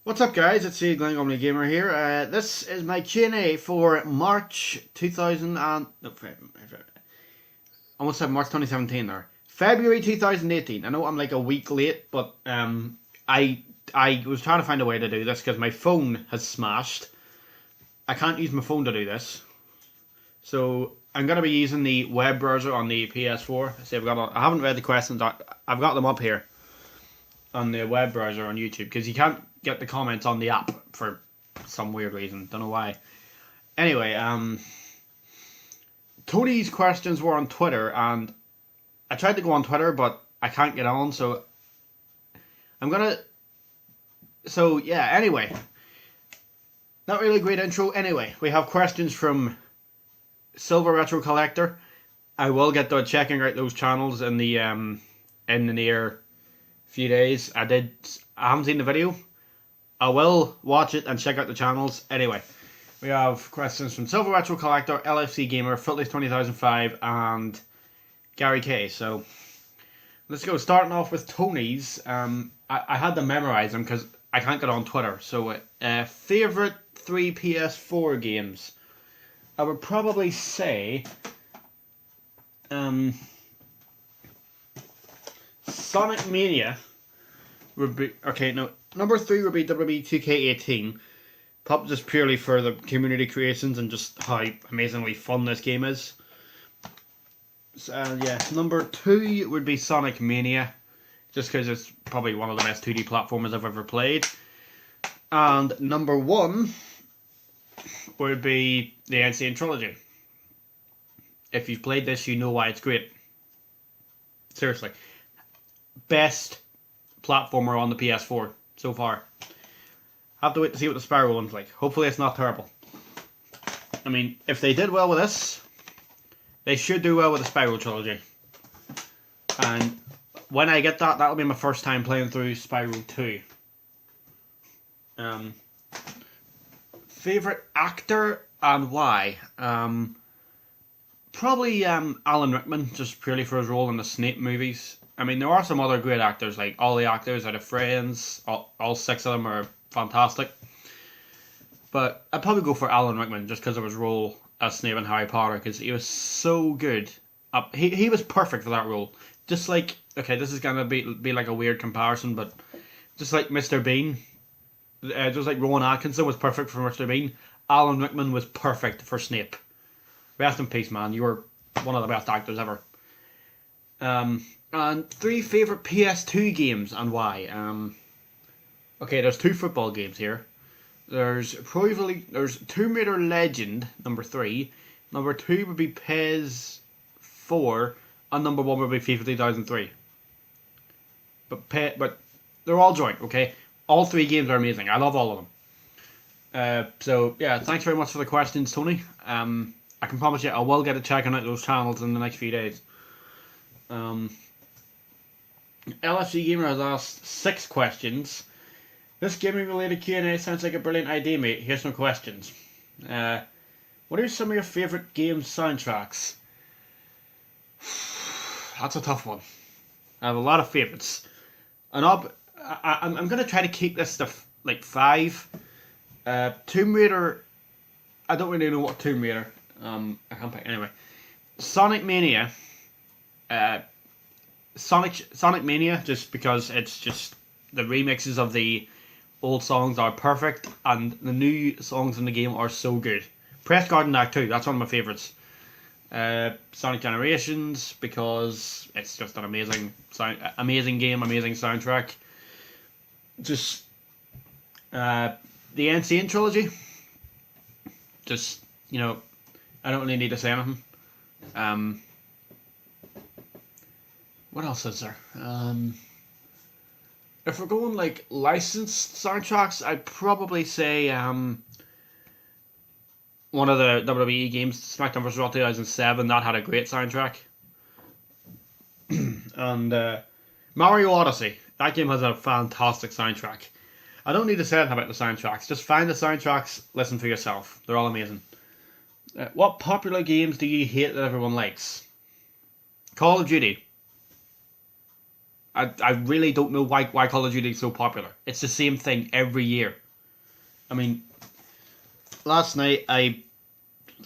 What's up, guys? It's the Glen Gomley Gamer here. This is my Q&A for March 2000 and... No, almost said March 2017 there. February 2018. I know I'm like a week late, but I was trying to find a way to do this because my phone has smashed. I can't use my phone to do this. So I'm going to be using the web browser on the PS4. See, I haven't read the questions. I've got them up here on the web browser on YouTube because you can't get the comments on the app for some weird reason. Don't know why. Anyway, Tony's questions were on Twitter, and I tried to go on Twitter, but I can't get on, so I'm gonna... So, yeah, anyway. Not really a great intro. Anyway, we have questions from Silver Retro Collector. I will get to checking out those channels in the near few days. I haven't seen the video. I will watch it and check out the channels. Anyway, we have questions from Silver Retro Collector, LFC Gamer, Footloose 20005, and Gary K. So let's go. Starting off with Tony's. I had to memorize them because I can't get on Twitter. So, favorite 3 PS4 games. I would probably say Sonic Mania would be... Okay, no. Number 3 would be WWE 2K18. Probably just purely for the community creations and just how amazingly fun this game is. So, yeah. Number 2 would be Sonic Mania. Just because it's probably one of the best 2D platformers I've ever played. And number 1 would be the N. Sane Trilogy. If you've played this, you know why it's great. Seriously. Best platformer on the PS4 so far. Have to wait to see what the Spyro one's like. Hopefully it's not terrible. I mean, if they did well with this, they should do well with the Spyro trilogy. And when I get that, that'll be my first time playing through Spyro 2. Favorite actor and why? Probably Alan Rickman, just purely for his role in the Snape movies. I mean, there are some other great actors, like all the actors out of Friends. All 6 of them are fantastic. But I'd probably go for Alan Rickman just because of his role as Snape in Harry Potter, because he was so good. He was perfect for that role. Just like, okay, this is going to be like a weird comparison, but just like Mr. Bean, just like Rowan Atkinson was perfect for Mr. Bean, Alan Rickman was perfect for Snape. Rest in peace, man. You were one of the best actors ever. And 3 favourite PS2 games and why. Okay, there's 2 football games here. There's Tomb Raider Legend, number 3. Number 2 would be PES 4. And number 1 would be FIFA 2003. But they're all joint, okay? All 3 games are amazing. I love all of them. So, yeah, thanks very much for the questions, Tony. I can promise you I will get to checking out those channels in the next few days. LFC Gamer has asked 6 questions. This gaming related Q&A sounds like a brilliant idea, mate. Here's some questions. What are some of your favourite game soundtracks? That's a tough one. I have a lot of favourites. And I'm going to try to keep this to like 5. Tomb Raider. I don't really know what Tomb Raider. I can't pick. Anyway. Sonic Mania. Sonic Mania, just because it's just the remixes of the old songs are perfect, and the new songs in the game are so good. Press Garden Act 2, that's one of my favourites. Sonic Generations, because it's just an amazing game, amazing soundtrack. Just the N. Sane Trilogy. Just, you know, I don't really need to say anything. What else is there? If we're going like licensed soundtracks, I'd probably say one of the WWE games, SmackDown vs. Raw 2007, that had a great soundtrack. And Mario Odyssey, that game has a fantastic soundtrack. I don't need to say anything about the soundtracks, just find the soundtracks, listen for yourself. They're all amazing. What popular games do you hate that everyone likes? Call of Duty. I really don't know why Call of Duty is so popular. It's the same thing every year. I mean, last night I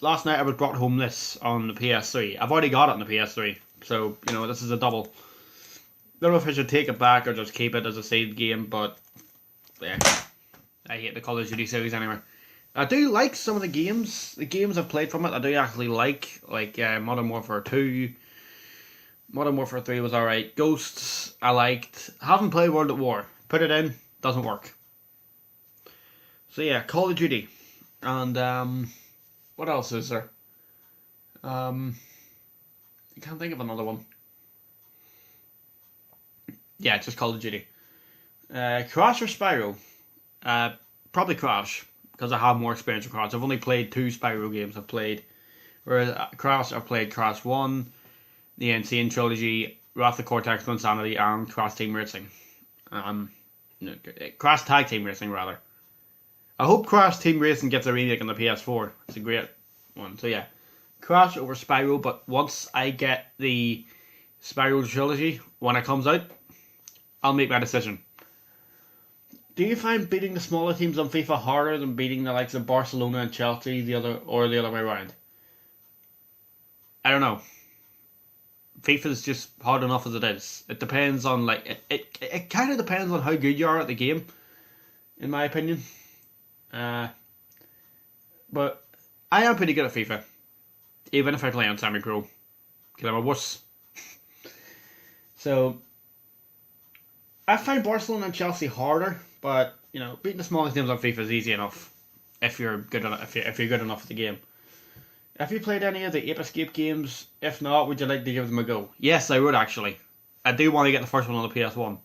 was brought home this on the PS3. I've already got it on the PS3, so this is a double. Don't know if I should take it back or just keep it as a saved game, but yeah, I hate the Call of Duty series anyway. I do like some of the games. The games I've played from it, I do actually like Modern Warfare 2. Modern Warfare 3 was alright. Ghosts, I liked. Haven't played World at War. Put it in, doesn't work. So yeah, Call of Duty. And what else is there? I can't think of another one. Yeah, just Call of Duty. Crash or Spyro? Probably Crash, because I have more experience with Crash. I've only played 2 Spyro games. Whereas Crash, I've played Crash 1, the Insane Trilogy, Wrath of Cortex, Insanity, and Crash Team Racing. Crash Tag Team Racing, rather. I hope Crash Team Racing gets a remake on the PS4. It's a great one. So yeah, Crash over Spyro, but once I get the Spyro Trilogy, when it comes out, I'll make my decision. Do you find beating the smaller teams on FIFA harder than beating the likes of Barcelona and Chelsea, the other way around? I don't know. FIFA's just hard enough as it is. It depends on it kind of depends on how good you are at the game, in my opinion. But I am pretty good at FIFA, even if I play on semi-pro, because I'm a wuss. So I find Barcelona and Chelsea harder, but beating the smallest teams on FIFA is easy enough if you're good enough. If you're good enough at the game. Have you played any of the Ape Escape games? If not, would you like to give them a go? Yes, I would actually. I do want to get the first one on the PS1.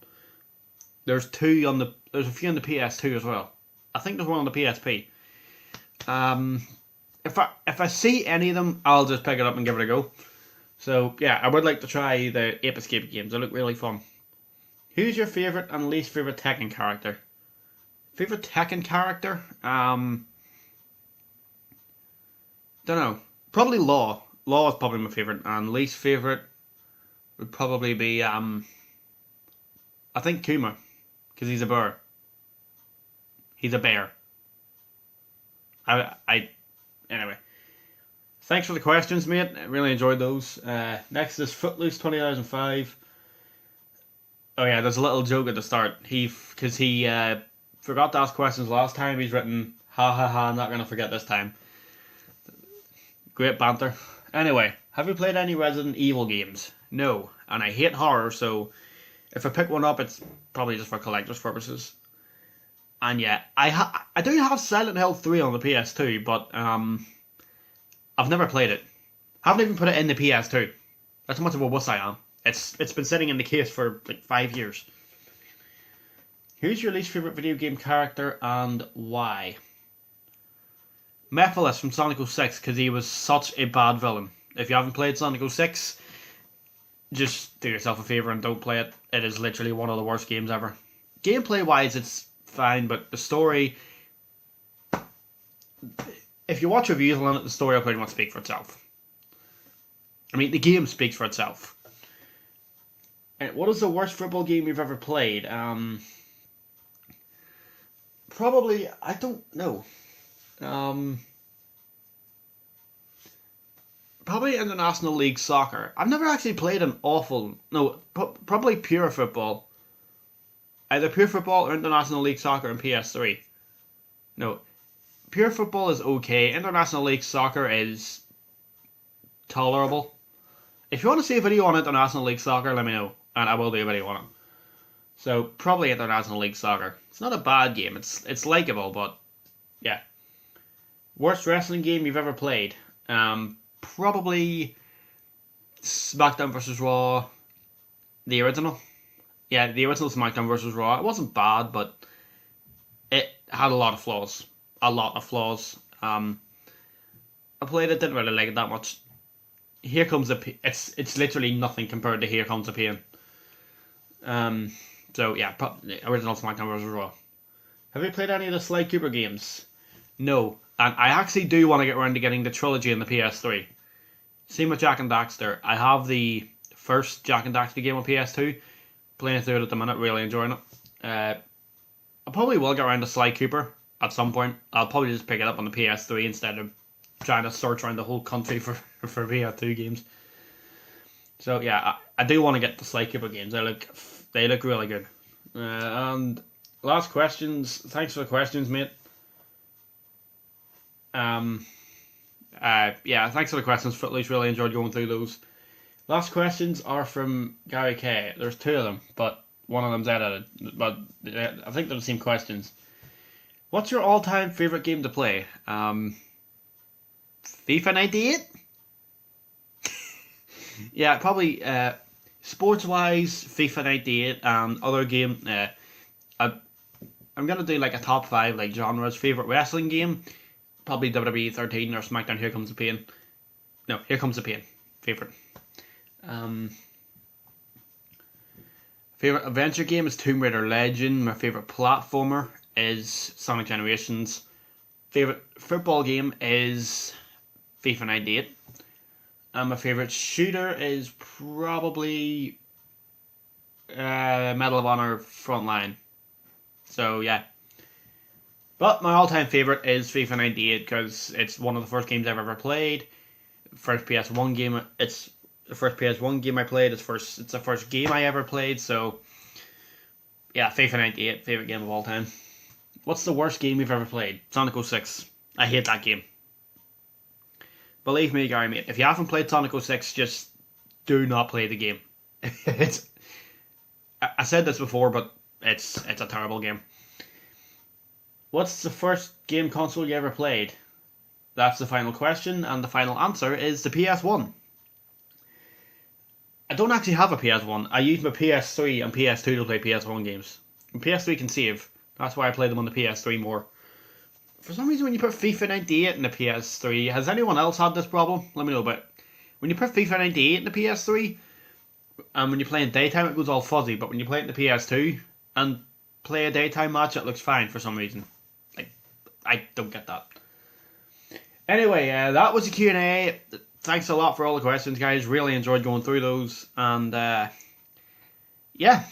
There's a few on the PS2 as well. I think there's one on the PSP. If I see any of them, I'll just pick it up and give it a go. So yeah, I would like to try the Ape Escape games. They look really fun. Who's your favourite and least favourite Tekken character? Favourite Tekken character? Don't know. Probably Law. Law is probably my favourite, and least favourite would probably be I think Kuma, because he's a bear. He's a bear. Anyway. Thanks for the questions, mate. I really enjoyed those. Next is Footloose 2005. Oh yeah, there's a little joke at the start. Because he forgot to ask questions last time. He's written, ha ha ha, I'm not going to forget this time. Great banter. Anyway, have you played any Resident Evil games? No. And I hate horror, so if I pick one up, it's probably just for collector's purposes. And yeah, I do have Silent Hill 3 on the PS2, but I've never played it. Haven't even put it in the PS2. That's how much of a wuss I am. It's been sitting in the case for like 5 years. Who's your least favourite video game character and why? Mephiles from Sonic 06, because he was such a bad villain. If you haven't played Sonic 06, just do yourself a favour and don't play it. It is literally one of the worst games ever. Gameplay wise, it's fine, but the story, if you watch reviews on it, the story will pretty much speak for itself. I mean, the game speaks for itself. And what is the worst football game you've ever played? Probably, I don't know. Probably International League Soccer. I've never actually played probably pure football. Either pure football or International League Soccer and PS3. No, pure football is okay. International League Soccer is tolerable. If you want to see a video on International League Soccer, let me know, and I will do a video on it. So probably International League Soccer. It's not a bad game. It's likable, but yeah. Worst wrestling game you've ever played? Probably SmackDown vs. Raw, the original. Yeah, the original SmackDown vs. Raw. It wasn't bad, but it had a lot of flaws. I played it, didn't really like it that much. Here Comes the Pain. It's literally nothing compared to Here Comes the Pain. So yeah, original SmackDown vs. Raw. Have you played any of the Sly Cooper games? No, and I actually do want to get around to getting the trilogy in the PS3. Same with Jak and Daxter. I have the first Jak and Daxter game on PS2. playing through it at the minute, really enjoying it. I probably will get around to Sly Cooper at some point. I'll probably just pick it up on the PS3 instead of trying to search around the whole country for PS2 games. So yeah, I do want to get the Sly Cooper games. They look really good. And last questions. Thanks for the questions, mate. Yeah, thanks for the questions. Footloose, really enjoyed going through those. Last questions are from Gary K. There's two of them, but one of them's edited. But I think they're the same questions. What's your all-time favourite game to play? FIFA 98? Yeah, probably sports-wise, FIFA 98 and other game. I'm going to do like a top 5 like genres. Favourite wrestling game? Probably WWE 13 or SmackDown Here Comes the Pain. No, Here Comes the Pain. Favourite. Favourite adventure game is Tomb Raider Legend. My favourite platformer is Sonic Generations. Favourite football game is FIFA 98. And my favourite shooter is probably Medal of Honor Frontline. So yeah. But my all-time favourite is FIFA 98 because it's one of the first games I've ever played. First PS1 game. It's the first PS1 game I played. It's the first game I ever played. So yeah, FIFA 98, favourite game of all time. What's the worst game you've ever played? Sonic 06. I hate that game. Believe me, Gary, mate, if you haven't played Sonic 06, just do not play the game. I said this before, but it's a terrible game. What's the first game console you ever played? That's the final question, and the final answer is the PS1. I don't actually have a PS1. I use my PS3 and PS2 to play PS1 games. And PS3 can save. That's why I play them on the PS3 more. For some reason, when you put FIFA 98 in the PS3, has anyone else had this problem? Let me know about it. When you put FIFA 98 in the PS3, and when you play in daytime, it goes all fuzzy. But when you play it in the PS2 and play a daytime match, it looks fine for some reason. Like, I don't get that. Anyway, that was the Q&A. Thanks a lot for all the questions, guys. Really enjoyed going through those. And, yeah.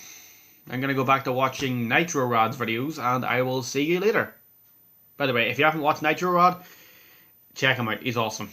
I'm going to go back to watching Nitro Rod's videos, and I will see you later. By the way, if you haven't watched Nitro Rod, check him out. He's awesome.